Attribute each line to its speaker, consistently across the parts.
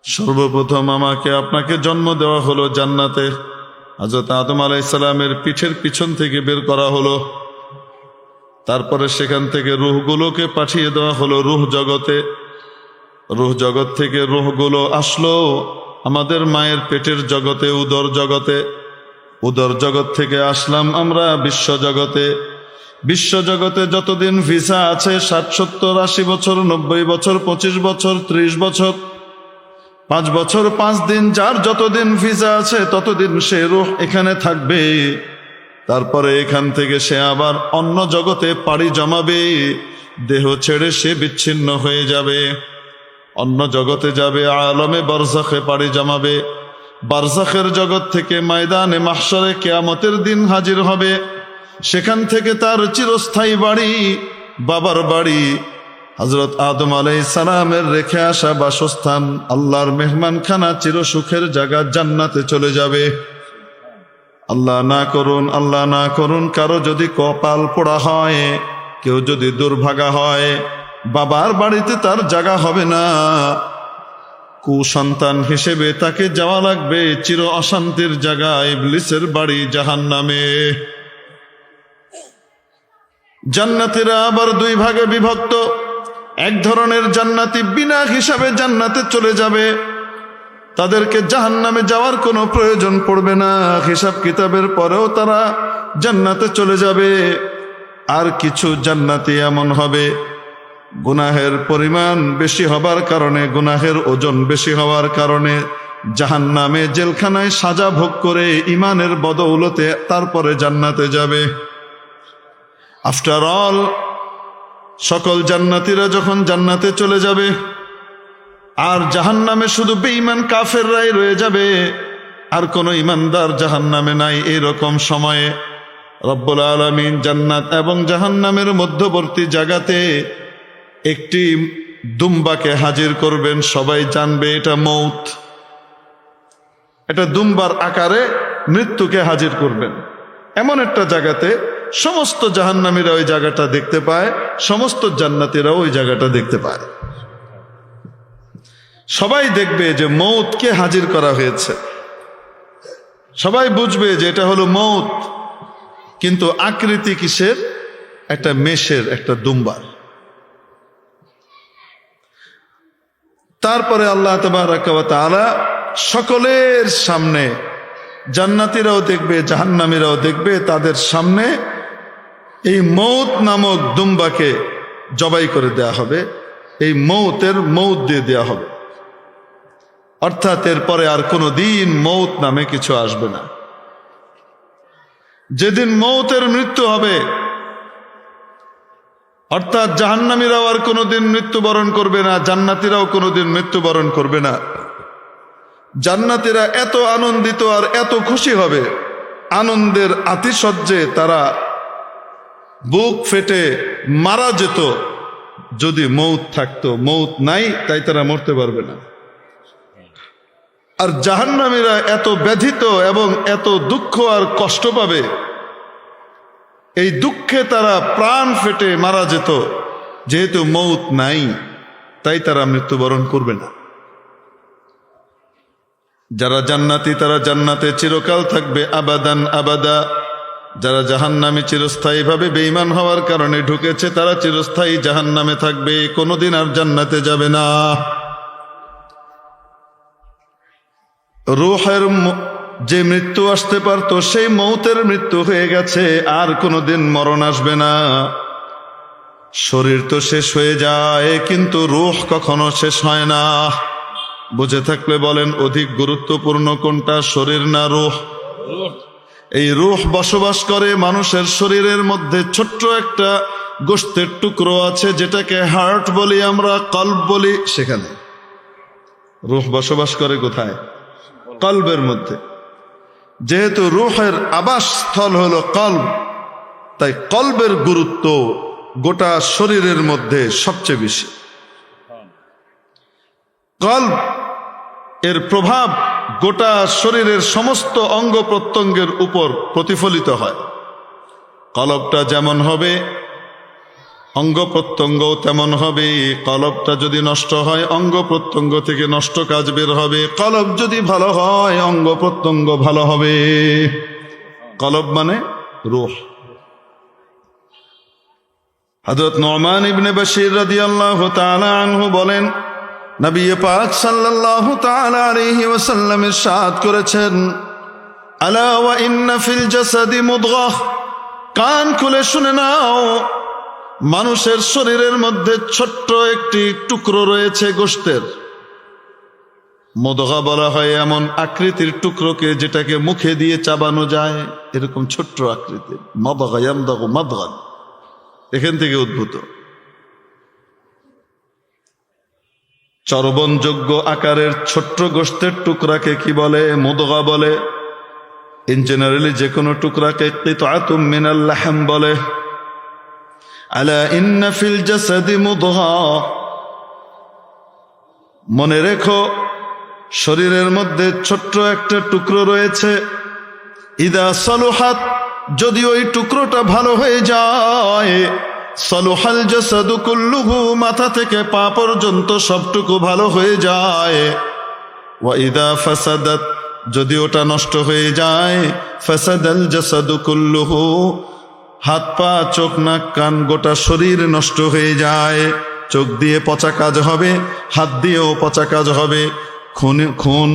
Speaker 1: সর্বপ্রথম আমাকে আপনাকে জন্ম দেওয়া হলো জান্নাতে। হযরত আদম আলাইহিস সালামের পিঠের পিছন থেকে বের করা হলো। তারপরে সেখান থেকে রূহগুলোকে পাঠিয়ে দেওয়া হলো রূহ জগতে। রূহ জগৎ থেকে রূহগুলো আসলো আমাদের মায়ের পেটের জগতে, উদর জগতে। উদর জগৎ থেকে আসলাম আমরা বিশ্ব জগতে। বিশ্ব জগতে যতদিন ভিসা আছে 60, 70, 80 বছর, 90 বছর, 25 বছর, 30 বছর, 5 বছর 5 দিন, যার যতদিন ভিসা আছে ততদিন সে রূহ এখানে থাকবে। তারপরে এখান থেকে সে আবার অন্য জগতে পাড়ি জমাবে। দেহ ছেড়ে সে বিচ্ছিন্ন হয়ে যাবে, অন্য জগতে যাবে, আলমে বারজাখে পাড়ি জমাবে। বারজাখের জগৎ থেকে ময়দানে মাহশরে কিয়ামতের দিন হাজির হবে। সেখান থেকে তার চিরস্থায়ী বাড়ি, বাবার বাড়ি, হযরত আদম আলাইহিস সালামের রেখে আসা বাসস্থান, আল্লাহর মেহমানখানা, চিরসুখের জায়গা জান্নাতে চলে যাবে। আল্লাহ না করুন, আল্লাহ না করুন, কারো যদি কপাল পোড়া হয়, কেউ যদি দুর্ভাগা হয়, বাবার বাড়িতে তার জায়গা হবে না। কুসন্তান হিসেবে তাকে যাওয়া লাগবে চির অশান্তির জায়গা, ইবলিসের বাড়ি জাহান্নামে। জান্নাতীরা আবার 2 ভাগে বিভক্ত। এক ধরনের জান্নাতি বিনা হিসাবে জান্নাতে চলে যাবে, তাদেরকে জাহান্নামে যাওয়ার কোনো প্রয়োজন পড়বে না, হিসাব কিতাবের পরেও তারা জান্নাতে চলে যাবে। আর কিছু জান্নাতি এমন হবে, গুনাহের পরিমাণ বেশি হবার কারণে, গুনাহের ওজন বেশি হওয়ার কারণে জাহান্নামে জেলখানায় সাজা ভোগ করে ইমানের বদৌলতে তারপরে জান্নাতে যাবে। আফটার অল, সকল জান্নাতীরা যখন জান্নাতে চলে যাবে আর জাহান্নামে শুধু বেঈমান কাফেররাই রয়ে যাবে, আর কোনো ইমানদার জাহান্নামে নাই, এরকম সময়ে রব্বুল আলামিন জান্নাত এবং জাহান্নামের মধ্যবর্তী জায়গাতে একটি দুম্বাকে হাজির করবেন। সবাই জানবে এটা মৌত। এটা দুম্বার আকারে মৃত্যুকে হাজির করবেন এমন একটা জায়গাতে। সমস্ত জাহান্নামীরা ওই জায়গাটা দেখতে পায়, সমস্ত জান্নাতীরাও ওই জায়গাটা দেখতে পায়। সবাই দেখবে যে মৌতকে হাজির করা হয়েছে, সবাই বুঝবে যে এটা হলো মৌত, কিন্তু আকৃতি কিসের? একটা মেষের, একটা দুম্বার। তারপরে আল্লাহ তাবারাকা ওয়া তাআলা সকলের সামনে, জান্নাতীরাও দেখবে, জাহান্নামীরাও দেখবে, তাদের সামনে এই মৌত নামক দুম্বাকে জবাই করে দেয়া হবে। এই মৌতের মৌত দিয়ে দেয়া হবে, অর্থাৎ এরপরে আর কোনো দিন মৌত নামে কিছু আসবে না। যেদিন মৌতের মৃত্যু হবে, অর্থাৎ জাহান্নামীরাও আর কোনোদিন মৃত্যুবরণ করবে না, জান্নাতীরাও কোনোদিন মৃত্যুবরণ করবে না। জান্নাতীরা এত আনন্দিত আর এত খুশি হবে, আনন্দের আতিশয্যে তারা বুক ফেটে মারা যেত যদি মৌত থাকতো। মৌত নাই, তাই তারা মরতে পারবে না। আর জাহান্নামীরা এত ব্যথিত এবং এত দুঃখ আর কষ্ট পাবে, এই দুঃখে তারা প্রাণ ফেটে মারা যেত। যেহেতু মৌত নাই, তাই তারা মৃত্যুবরণ করবে না। যারা জান্নাতি তারা জান্নাতে চিরকাল থাকবে, আবাদান আবাদা। যারা জাহান্নামে চিরস্থায়ীভাবে বেঈমান হওয়ার কারণে ঢুকেছে, তারা চিরস্থায়ী জাহান্নামে থাকবে, কোনোদিন আর জান্নাতে যাবে না। রূহের যে মৃত্যু আসতে পারত, সেই মৌতের মৃত্যু হয়ে গেছে, আর কোনোদিন মরণ আসবে না। শরীর তো শেষ হয়ে যায়, কিন্তু রূহ কখনো শেষ হয় না। বুঝে থাকলে বলেন অধিক গুরুত্বপূর্ণ কোনটা, শরীর না রূহ? এই রূহ বসবাস করে মানুষের শরীরের মধ্যে। ছোট্ট একটা গোশতের টুকরো আছে, যেটাকে হার্ট বলি আমরা, কলব বলি, সেখানে রূহ বসবাস করে। কোথায়? কলবের মধ্যে। যেহেতু রূহের আবাসস্থল হলো কলব, তাই কলবের গুরুত্ব গোটা শরীরের মধ্যে সবচেয়ে বেশি। কলব এর প্রভাব গোটা শরীরের সমস্ত অঙ্গ প্রত্যঙ্গের উপর প্রতিফলিত হয়। কলবটা যেমন হবে, অঙ্গ প্রত্যঙ্গও তেমন হবে। কলবটা যদি নষ্ট হয় অঙ্গ প্রত্যঙ্গ থেকে নষ্ট কাজ বের হবে, কলব যদি ভালো হয় অঙ্গ প্রত্যঙ্গ ভালো হবে। কলব মানে রূহ। হযরত নুমান ইবনে বশীর রাদিয়াল্লাহু তাআলা আনহু বলেন, নবী পাক সাল্লাল্লাহু তাআলা আলাইহি ওয়াসাল্লাম ইরশাদ করেছেন, আলা ওয়া ইন্না ফিল জাসাদি মুদগাহ, কান খুলে শুনে নাও, মানুষের শরীরের মধ্যে ছোট্ট একটি টুকরো রয়েছে গোশতের। মুদগা বলা হয় এমন আকৃতির টুকরোকে যেটাকে মুখে দিয়ে চাবানো যায়, এরকম ছোট্ট আকৃতির। মাদগা ইয়ামদাগু মাদগান, এখান থেকে উদ্ভূত। চর্বণযোগ্য আকারের ছোট্ট গোশতের টুকরাকে কি বলে? মুদগা বলে। ইন জেনারেলি যে কোনো টুকরাকে কিতআতুম মিনাল লাহম বলে। আলা ইন্না ফিল জাসাদি মুদগা, মনে রেখো শরীরের মধ্যে ছোট্ট একটা টুকরো রয়েছে। ইদা সালুহাত, যদি ওই টুকরোটা ভালো হয়ে যায়, সালুহাল জাসাদু কুল্লুহু, মাথা থেকে পা পর্যন্ত সবটুকু ভালো হয়ে যায়। ওয়া ইদা ফাসাদাত, যদি ওটা নষ্ট হয়ে যায়, ফাসাদাল জাসাদু কুল্লুহু, হাত পা চোখ নাক কান গোটা শরীর নষ্ট হয়ে যায়। চোখ দিয়ে পচা কাজ হবে, হাত দিয়েও পচা কাজ হবে। খুন,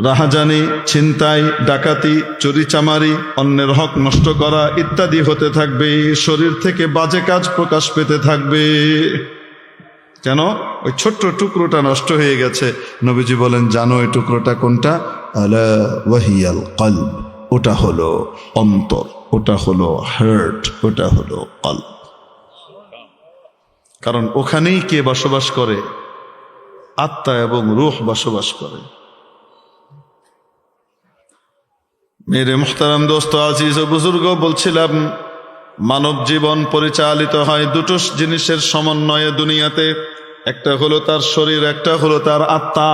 Speaker 1: রাহাজানি, ছিনতাই, ডাকাতি, চুরিচামারি, অন্যের হক নষ্ট করা ইত্যাদি হতে থাকবে। শরীর থেকে বাজে কাজ প্রকাশ পেতে থাকবে। কেন? ওই ছোট্ট টুকরোটা নষ্ট হয়ে গেছে। নবীজি বলেন, জানো ওই টুকরোটা কোনটা? আলা ওয়াহিয়াল কলব, ওটা হলো অন্তর, ওটা হলো হার্ট, ওটা হলো কলব। কারণ ওখানেই কে বসবাস করে? আত্মা এবং রূহ বসবাস করে। মেরে মুহতারাম দোস্ত, আজিজ ও বুজুর্গ, বলছিলাম মানব জীবন পরিচালিত হয় দুটো জিনিসের সমন্বয়ে দুনিয়াতে। একটা হলো তার শরীর, একটা হলো তার আত্মা।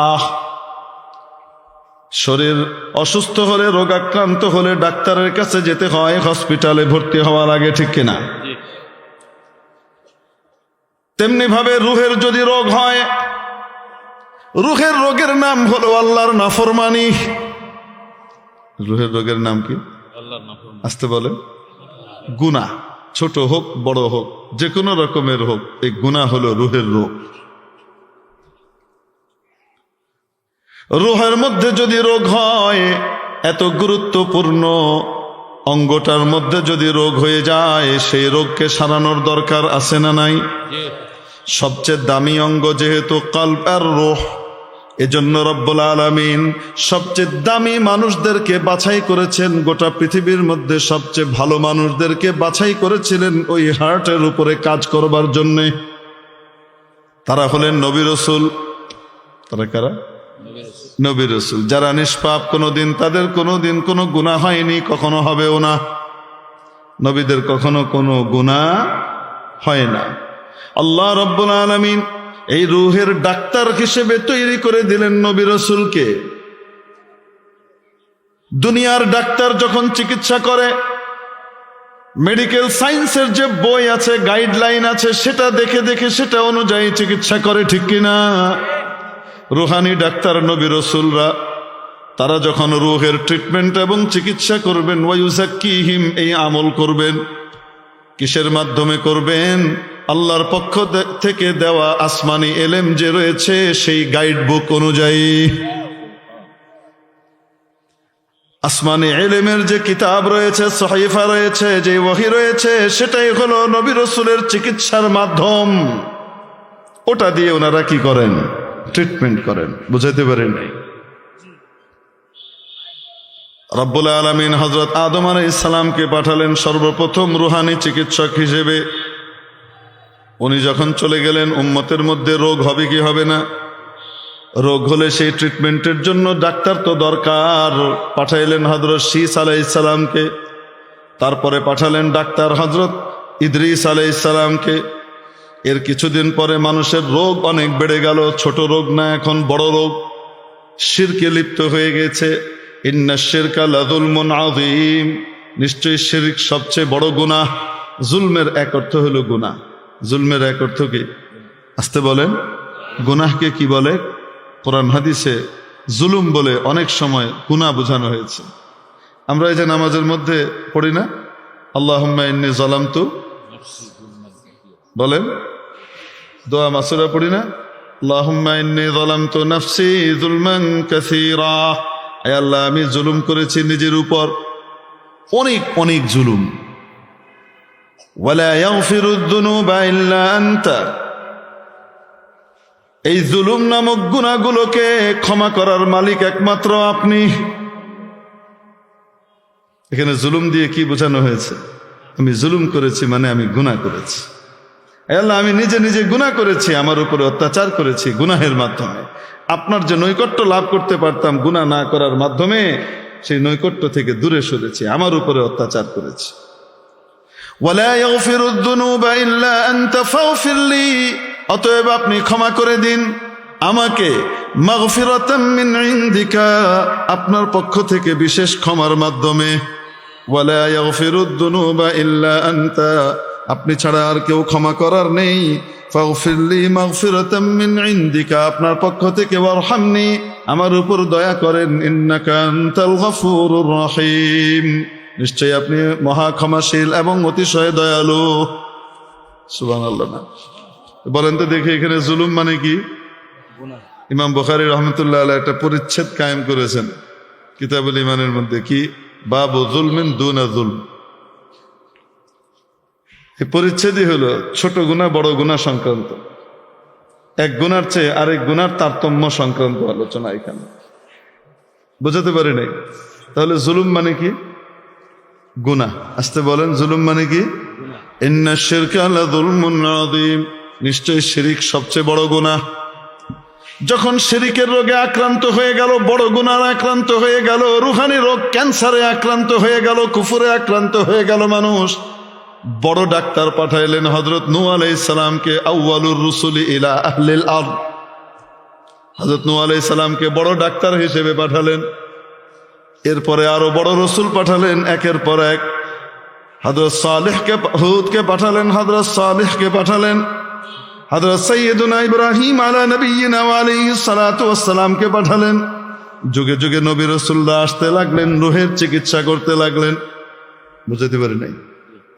Speaker 1: শরীর অসুস্থ হলে, রোগাক্রান্ত হলে ডাক্তারের কাছে যেতে হয়, হসপিটালে ভর্তি হওয়ার আগে, ঠিক কিনা? তেমনি ভাবে রুহের যদি রোগ হয়, রুহের রোগের নাম হলো আল্লাহর নাফরমানি। রুহের রোগের নাম কি? আসতে বলেন। গুনাহ, ছোট হোক বড় হোক, যে কোনো রকমের হোক, এই গুনাহ হলো রুহের রোগ। রুহের মধ্যে যদি রোগ হয়, এত গুরুত্বপূর্ণ অঙ্গটার মধ্যে যদি রোগ হয়ে যায়, সেই রোগকে সারানোর দরকার আছে না নাই? সবচেয়ে দামি অঙ্গ যেহেতু কলব আর রূহ, এজন্য রব্বুল আলামিন সবচেয়ে দামি মানুষদেরকে বাছাই করেছেন। গোটা পৃথিবীর মধ্যে সবচেয়ে ভালো মানুষদেরকে বাছাই করেছিলেন ওই হার্টের উপরে কাজ করবার জন্য। তারা হলেন নবী রাসূল। তারা কারা? নবী রাসূল, যারা নিষ্পাপ, কোনোদিন তাদের কোনোদিন কোনো গুনাহ হয়নি, কখনো হবেও না। নবীদের কখনো কোনো গুনাহ হয় না। আল্লাহ রাব্বুল আলামিন এই রূহের ডাক্তার হিসেবে তৈরি করে দিলেন নবী রাসূলকে। দুনিয়ার ডাক্তার যখন চিকিৎসা করে, মেডিকেল সায়েন্সের যে বই আছে, গাইডলাইন আছে, সেটা দেখে দেখে সেটা অনুযায়ী চিকিৎসা করে, ঠিক কিনা? রুহানি ডাক্তার নবী রাসূলরা, তারা যখন রূহের ট্রিটমেন্ট এবং চিকিৎসা করবেন, ওয়ায়ুযাক্কিহিম, এই আমল করবেন। কিসের মাধ্যমে করবেন? আল্লাহর পক্ষ থেকে দেওয়া আসমানি এলেম যে রয়েছে, সেই গাইড বুক অনুযায়ী। আসমানি এলেমের যে কিতাব রয়েছে, সহিফা রয়েছে, যে ওহী রয়েছে, সেটাই হলো নবী রাসূলের চিকিৎসার মাধ্যম। ওটা দিয়ে ওনারা কি করেন? ট্রিটমেন্ট করেন। বুঝাইতে পারেন নাই? রব্বুল আলামিন হযরত আদম আলাইহিস সালামকে পাঠালেন সর্বপ্রথম রুহানি চিকিৎসক হিসেবে। উনি যখন চলে গেলেন, উম্মতের মধ্যে রোগ হবে কি হবে না? রোগ হলে সেই ট্রিটমেন্টের জন্য ডাক্তার তো দরকার। পাঠাইলেন হযরত শীস আলাইহিস সালামকে, তারপরে পাঠালেন ডাক্তার হযরত ইদ্রিস আলাইহিস সালামকে। এর কিছুদিন পরে মানুষের রোগ অনেক বেড়ে গেল। ছোট রোগ না, এখন বড় রোগ। শিরকে লিপ্ত হয়ে গেছে। ইন্নাশ শিরকা লাযুলমুন আযীম, নিশ্চয়ই শিরক সবচেয়ে বড় গুনাহ। জুলমের এক অর্থ হলো গুনাহ। জুলমের এক অর্থ কি? আসতে বলেন। গুনাহকে কি বলে? কোরআন হাদিসে জুলুম বলে অনেক সময় গুনাহ বোঝানো হয়েছে। আমরা এই যে নামাজের মধ্যে পড়ি না, আল্লাহুম্মা ইন্নী যালামতু, বলেন দোয়া মাসুরা পড়ি না, আল্লাহুম্মা ইন্নী যালামতু নাফসি যুলমান কাসীরা, আয় আল্লাহ আমি জুলুম করেছি নিজের উপর, অনেক অনেক জুলুম। ওয়ালা ইয়াগফিরুদ যুনুবা ইল্লা আনতা, এই জুলুম নামক গুনাহগুলোকে ক্ষমা করার মালিক একমাত্র আপনি। এখানে জুলুম দিয়ে কি বোঝানো হয়েছে? আমি জুলুম করেছি মানে আমি গুনাহ করেছি। আল্লাহ আমি নিজে নিজে গুনাহ করেছি, আমার উপরে অত্যাচার করেছি গুনাহের মাধ্যমে। আপনার যে নৈকট্য লাভ করতে পারতাম গুনাহ না করার মাধ্যমে, সেই নৈকট্য থেকে দূরে সরেছি, আমার উপরে অত্যাচার করেছি। ওয়ালা ইয়াগফিরুদ যুনুবা ইল্লা আনতা ফাগফির লি, অতএব আপনি ক্ষমা করে দিন আমাকে, মাগফিরাতাম মিন ইনদিকা, আপনার পক্ষ থেকে বিশেষ ক্ষমার মাধ্যমে। ওয়ালা ইয়াগফিরুদ যুনুবা ইল্লা আনতা, আপনি ছাড়া আর কেউ ক্ষমা করার নেই। ফাগফির লি মাগফিরাতাম মিন ইনদিকা, আপনার পক্ষ থেকে, ওয়ারহামনি, আমার উপর দয়া করেন, ইন্নাকা আনতাল গফুরুর রহিম, নিশ্চয়ই আপনি মহা ক্ষমাশীল এবং অতিশয় দয়ালু। সুবহানাল্লাহ। না বলেন তো দেখি এখানে জুলুম মানে কি? ইমাম বুখারী রহমতুল্লাহ আলাইহি একটা পরিচ্ছেদ কায়েম করেছেন কিতাবুল ঈমানের মধ্যে, কি বাবু যুলমিন দুনা যুলম। এই পরিচ্ছেদই হলো ছোট গুনাহ বড় গুনাহ সংক্রান্ত, এক গুনার চেয়ে আরেক গুনার তারতম্য সংক্রান্ত আলোচনা এখানে। বুঝাতে পারি নাই? তাহলে জুলুম মানে কি? গুনাহ। আসতে বলেন জুলুম মানে কি? ইন্নাশ শিরকা লাযুলমুন আযীম, নিশ্চয়ই শিরিক সবচেয়ে বড় গুনাহ। যখন শিরিকের রোগে আক্রান্ত হয়ে গেল, বড় গুনাহ আক্রান্ত হয়ে গেল, রুহানি রোগ ক্যান্সারে আক্রান্ত হয়ে গেল, কুফরে আক্রান্ত হয়ে গেল মানুষ, বড় ডাক্তার পাঠাইলেন হযরত নূহ আলাইহিস সালামকে, আউয়ালুর রুসুলি ইলা আহলিল আরদ। হযরত নূহ আলাইহিস সালামকে বড় ডাক্তার হিসেবে পাঠালেন। এরপরে আরো বড় রসুল পাঠালেন একের পর এক। হযরত সালেহকে, হুদকে পাঠালেন, হযরত সালেহকে পাঠালেন, হযরত সাইয়্যিদুনা ইব্রাহিম আলা নবিয়িনা ওয়া আলাইহিস সালাতু ওয়াস সালামকে পাঠালেন। যুগে যুগে নবী রাসূলরা আসতে লাগলেন, রূহের চিকিৎসা করতে লাগলেন। বুঝতে পারি নাই?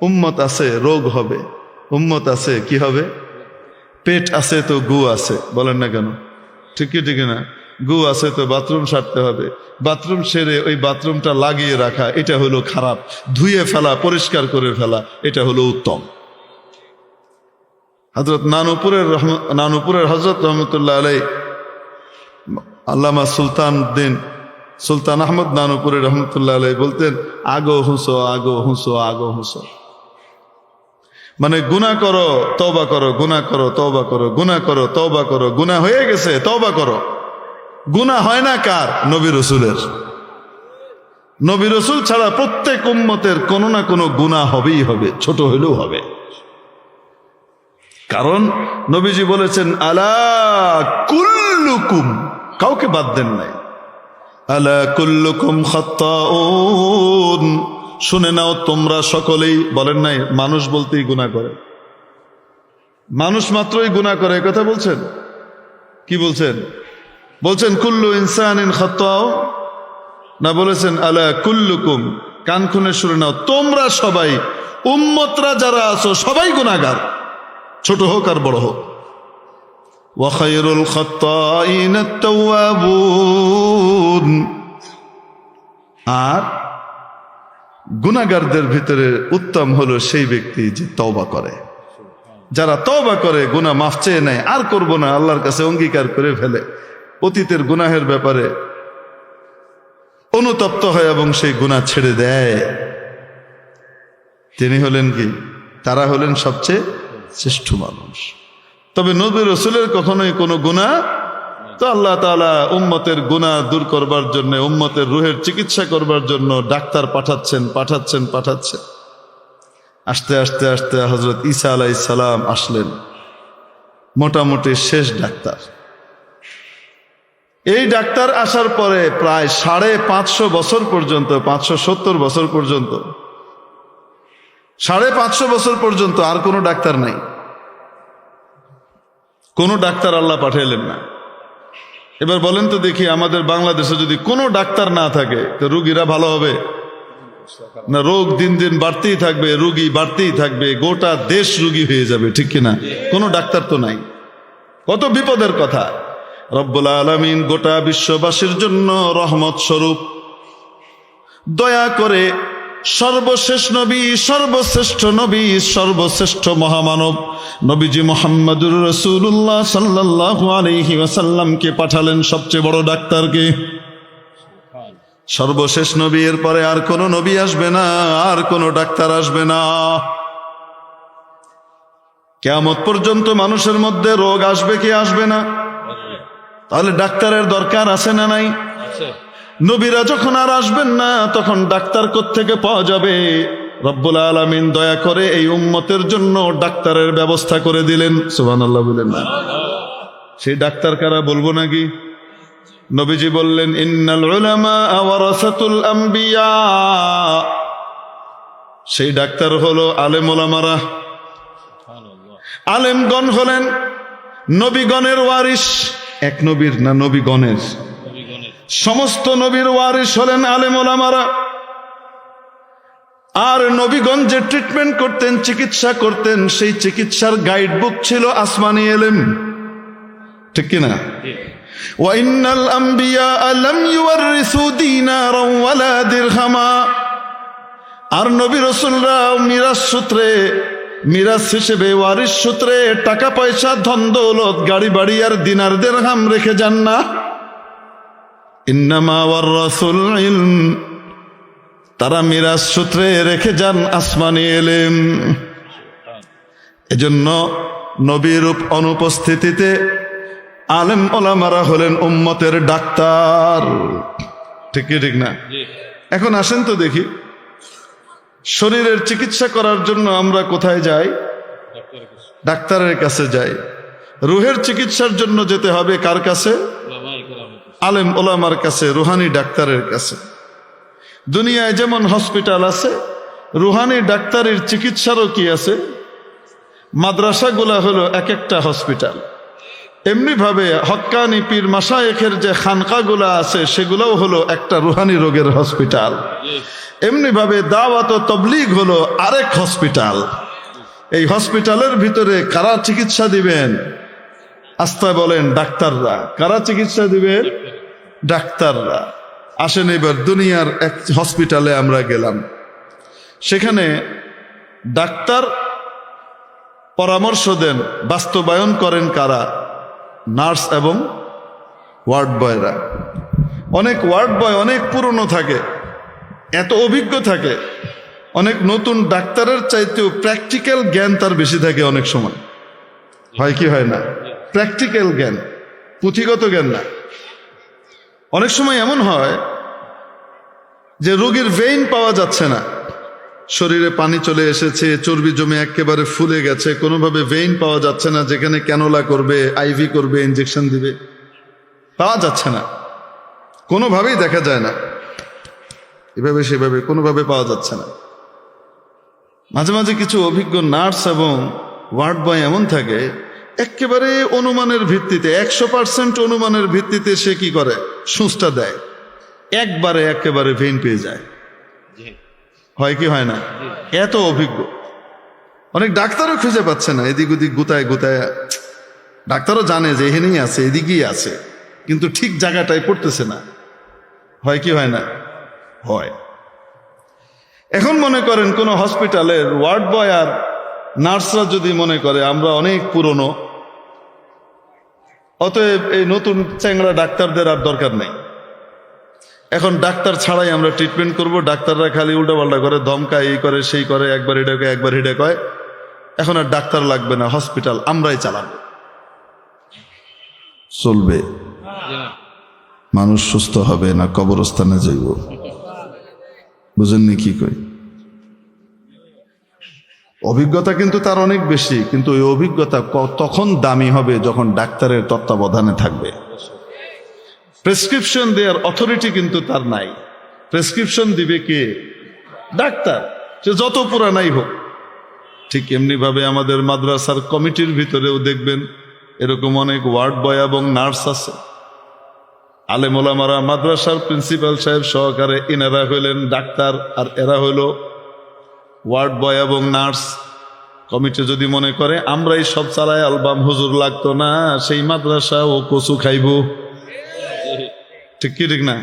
Speaker 1: উম্মত আছে রোগ হবে, উম্মত আছে কি হবে? পেট আছে তো গু আছে, বলেন না কেন? ঠিক না? গু আছে তো বাথরুম সারতে হবে, বাথরুম সেরে ওই বাথরুমটা লাগিয়ে রাখা এটা হলো খারাপ, ধুয়ে ফেলা, পরিষ্কার করে ফেলা এটা হলো উত্তম। হযরত নানুপুরের হযরত রহমতুল্লাহ আলাইহি, আল্লামা সুলতান আহমদ নানুপুরের রহমতুল্লাহ আলাইহি বলতেন, আগো হুঁসো আগো হুঁসো আগো হুঁসো, মানে গুনাহ করো তওবা করো, গুনাহ করো তওবা করো, গুনাহ করো তওবা করো, গুনাহ হয়ে গেছে তওবা করো। গুনাহ হয় না কার? নবী রাসূলের। নবী রাসূল ছাড়া প্রত্যেক উম্মতের কোনো না কোনো গুনাহ হবেই হবে, ছোট হইলেও হবে। কারণ নবীজি বলেছেন, আলা কুল্লুকুম, কাউকে বাদ দেন নাই, আলা কুল্লুকুম খাত্তাউন, শুনে নাও তোমরা সকলেই, বলেন নাই মানুষ বলতেই গুনাহ করে, মানুষ মাত্রই গুনাহ করে, কথা বলছেন? কি বলছেন? বলছেন কুল্লু ইনসানিন খাত্তাউ, না বলেছেন আলা কুল্লুকুম, কান খুলে শুনে নাও তোমরা সবাই, উম্মতরা যারা আছো সবাই গুনাহগার, ছোট হোক আর বড় হোক। ওয়া খায়রুল খাত্তাইনা আত-তাওয়াবুন, আর গুনাহগারদের ভিতরে উত্তম হলো সেই ব্যক্তি যে তওবা করে। যারা তওবা করে, গুনাহ মাফ চেয়ে নেয়, আর করব না, আল্লাহর কাছে অঙ্গীকার করে ফেলে, অতীতের গুনাহের ব্যাপারে অনুতপ্ত হয় এবং সেই গুনাহ ছেড়ে দেয়, তিনি হলেন কি? তারা হলেন সবচেয়ে শ্রেষ্ঠ মানুষ। তবে নবী রাসূলের কখনোই কোনো গুনাহ, তো আল্লাহ তাআলা উম্মতের গুনাহ দূর করবার জন্য, উম্মতের রুহের চিকিৎসা করবার জন্য ডাক্তার পাঠাচ্ছেন। আস্তে আস্তে আস্তে হযরত ঈসা আলাইহিস সালাম আসলেন, মোটামুটি শেষ ডাক্তার। এই ডাক্তার আসার পরে প্রায় 550 বছর পর্যন্ত, 570 বছর পর্যন্ত, 550 বছর পর্যন্ত আর কোনো ডাক্তার নাই। কোনো ডাক্তার আল্লাহ পাঠাইলেন না। এবার বলেন তো দেখি, আমাদের বাংলাদেশে যদি কোনো ডাক্তার না থাকে তো রুগীরা ভালো হবে না? রোগ দিন দিন বাড়তেই থাকবে, রুগী বাড়তেই থাকবে, গোটা দেশ রুগী হয়ে যাবে, ঠিক কিনা? কোনো ডাক্তার তো নাই। কত বিপদের কথা। রব্বুল আলামিন গোটা বিশ্ববাসীর জন্য রহমত স্বরূপ দয়া করে সর্বশেষ নবী, সর্বশ্রেষ্ঠ নবী, সর্বশ্রেষ্ঠ মহামানব নবীজি মুহাম্মদুর রাসূলুল্লাহ সাল্লাল্লাহু আলাইহি ওয়াসাল্লামকে পাঠালেন। সবচেয়ে বড় ডাক্তারকে, সর্বশেষ নবী। এর পরে আর কোনো নবী আসবে না, আর কোনো ডাক্তার আসবে না। কিয়ামত পর্যন্ত মানুষের মধ্যে রোগ আসবে কি আসবে না? তাহলে ডাক্তারের দরকার আছে না নাই? নবীরা যখন আর আসবেন না, তখন ডাক্তার কোত্থেকে পাওয়া যাবে? রব্বুল আলামিন দয়া করে এই উম্মতের জন্য ডাক্তারের ব্যবস্থা করে দিলেন। সুবহানাল্লাহ বলেন না? সেই ডাক্তার কারা বলবো নাকি? নবীজি বললেন, ইন্নাল উলামা ওয়ারাসাতুল আম্বিয়া। সেই ডাক্তার হলো আলেম ওলামারা। আলেমগণ হলেন নবীগণের ওয়ারিস। এক নবীর না, নবীগণের। সমস্ত নবীর ওয়ারিস হলেন আলেম ওলামারা। আর নবীগণ যে ট্রিটমেন্ট করতেন, চিকিৎসা করতেন, সেই চিকিৎসার গাইড বুক ছিল আসমানি এলেম, ঠিক কিনা? ওয়াইন্নাল আম্বিয়া লাম ইউরিসু দিনারাও ওয়ালা দিরহামা। আর নবী রাসূলরা মিরাস সূত্রে, মিরাস হিসেবে, ওয়ারিস সূত্রে টাকা পয়সা, ধন দৌলত, গাড়ি বাড়ি আর দিনার দিরহাম রেখে যান না। ইন্নামা ওয়ারাসুল ইলম, তারা মিরাস সূত্রে রেখে যান আসমানি ইলম। এজন্য নবীর অনুপস্থিতিতে আলেম ওলামারা হলেন উম্মতের ডাক্তার, ঠিক কি ঠিক না? এখন আসেন তো দেখি, শরীরের চিকিৎসা করার জন্য আমরা কোথায় যাই? ডাক্তারের কাছে যাই। রুহের চিকিৎসার জন্য যেতে হবে কার কাছে? আলেম ওলামার কাছে, রুহানি ডাক্তারের কাছে। দুনিয়ায় যেমন হসপিটাল আছে, রুহানি ডাক্তারের চিকিৎসারও কি আছে? মাদ্রাসাগুলা হলো এক একটা হসপিটাল। এমনি ভাবে হক্কানি পীর মাশায়েখের যে খানকাগুলা আছে, সেগুলোও হলো একটা রুহানি রোগের হসপিটাল। এমনি ভাবে দাওয়াত ও তাবলীগ হলো আরেক হসপিটাল। এই হসপিটালের ভিতরে কারা চিকিৎসা দিবেন? আস্তে বলেন, ডাক্তাররা। কারা চিকিৎসা দিবেন? ডাক্তাররা। আসেন এবার দুনিয়ার এক হসপিটালে আমরা গেলাম। সেখানে ডাক্তার পরামর্শ দেন, বাস্তবায়ন করেন কারা? নার্স এবং ওয়ার্ড বয়রা। অনেক ওয়ার্ড বয় অনেক পুরনো থাকে, এত অভিজ্ঞ থাকে, অনেক নতুন ডাক্তারের চাইতেও প্র্যাকটিক্যাল জ্ঞান তার বেশি থাকে। অনেক সময় হয় কি হয় না? প্র্যাকটিক্যাল জ্ঞান, পুঁথিগত জ্ঞান না। অনেক সময় এমন হয় যে রোগীর ভেইন পাওয়া যাচ্ছে না, শরীরে পানি চলে এসেছে, চর্বি জমে একেবারে ফুলে গেছে, কোনোভাবে ভেইন পাওয়া যাচ্ছে না যেখানে ক্যানোলা করবে, আইভি করবে, ইঞ্জেকশন দিবে, পাওয়া যাচ্ছে না, কোনোভাবেই দেখা যায় না, এভাবে সেভাবে কোনোভাবে পাওয়া যাচ্ছে না। মাঝে মাঝে কিছু অভিজ্ঞ নার্স এবং ওয়ার্ড বয় এমন থাকে, একেবারে অনুমানের ভিত্তিতে, 100% অনুমানের ভিত্তিতে সে কি করে? সুচটা দেয়, একবারে একেবারে ভেইন পেয়ে যায়। হয় কি হয় না? এত অভিজ্ঞ। অনেক ডাক্তারও খুঁজে পাচ্ছে না, এদিক ওদিক গুতায় গুতায়। ডাক্তারও জানে যে এখানেই আছে, এদিকেই আছে, কিন্তু ঠিক জায়গাটায় পড়তেছে না। হয় কি হয় না? হয়। এখন মনে করেন কোন হসপিটালের ওয়ার্ড বয় আর নার্সরা যদি মনে করে আমরা অনেক পুরনো, অতএব এই নতুন চ্যাংড়া ডাক্তারদের আর দরকার নেই, এখন ডাক্তার ছাড়াই আমরা ট্রিটমেন্ট করব, ডাক্তাররা খালি উল্টাপাল্টা করে, ধমকায়, এই করে সেই করে, একবার এটা কয় একবার হেডে কয়, এখন আর ডাক্তার লাগবে না, হসপিটাল আমরাই চালাবো, চলবে। মানুষ সুস্থ হবে না, কবরস্থানে যাইব। বুঝেননি কি কই? অভিজ্ঞতা কিন্তু তার অনেক বেশি, কিন্তু ওই অভিজ্ঞতা তখন দামি হবে যখন ডাক্তারের তত্ত্বাবধানে থাকবে। প্রেসক্রিপশন দেওয়ার অথরিটি কিন্তু তার নাই। প্রেসক্রিপশন দিবে কে? ডাক্তার, সে যত পুরানাই হোক। ঠিক এমনি ভাবে আমাদের মাদ্রাসার কমিটির ভিতরেও দেখবেন এরকম অনেক ওয়ার্ড বয় এবং নার্স আছে। আলেম ওলামারা, মাদ্রাসার প্রিন্সিপাল সাহেব সহকারে এনারা হইলেন ডাক্তার, আর এরা হইল ওয়ার্ড বয় এবং নার্স। কমিটি যদি মনে করে আমরাই সব চালাই আলবাম, হুজুর লাগতো না, সেই মাদ্রাসা ও কচু খাইব। ঠিক কি ঠিক না?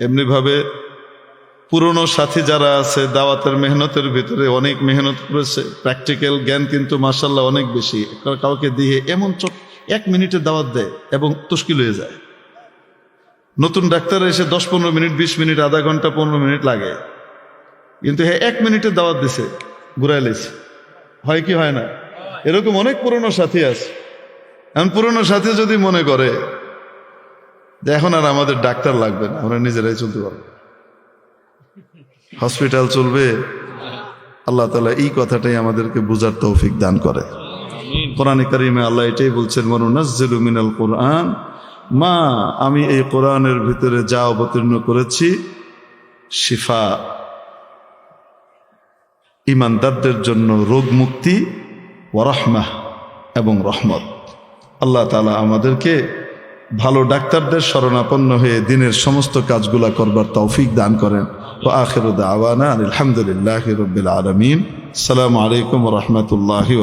Speaker 1: এমনি ভাবে পুরনো সাথী যারা আছে দাওয়াতের মেহনতের ভিতরে অনেক মেহনত করেছে, প্র্যাকটিক্যাল জ্ঞান কিন্তু মাশাআল্লাহ অনেক বেশি। কাউকে দিয়ে এমন 1 মিনিটে দাওয়াত দেয় এবং তুষ্কিল হয়ে যায়। নতুন ডাক্তার এসে 10-15 মিনিট, 20 মিনিট, আধা ঘন্টা, 15 মিনিট লাগে, কিন্তু হ্যাঁ 1 মিনিটে দাওয়াত দিছে, ঘুরাই লেছে। হয় কি হয় না? এরকম অনেক পুরনো সাথী আছে। এখন পুরনো সাথী যদি মনে করে যে এখন আর আমাদের ডাক্তার লাগবে না, আমরা নিজেরাই চলতে পারবো, হসপিটাল চলবে, আল্লাহ তাআলা এই কথাটাই আমাদেরকে বুঝার তৌফিক দান করে। কোরআনে কারিমে আল্লাহ এটাই বলছেন, ওয়ানুনাজ্জিলু মিনাল কুরআন মা, আমি এই কোরআনের ভিতরে যা অবতীর্ণ করেছি শিফা, ঈমানদারদের জন্য রোগ মুক্তি, ওয়া রাহমাহ, এবং রহমত। আল্লাহ তাআলা আমাদেরকে ভালো ডাক্তারদের শরণাপন্ন হয়ে দিনের সমস্ত কাজগুলা করবার তৌফিক দান করেন। ওয়া আখিরু দাওয়ানা আলহামদুলিল্লাহি রাব্বিল আলামিন। আসসালামু আলাইকুম ওয়া রাহমাতুল্লাহি।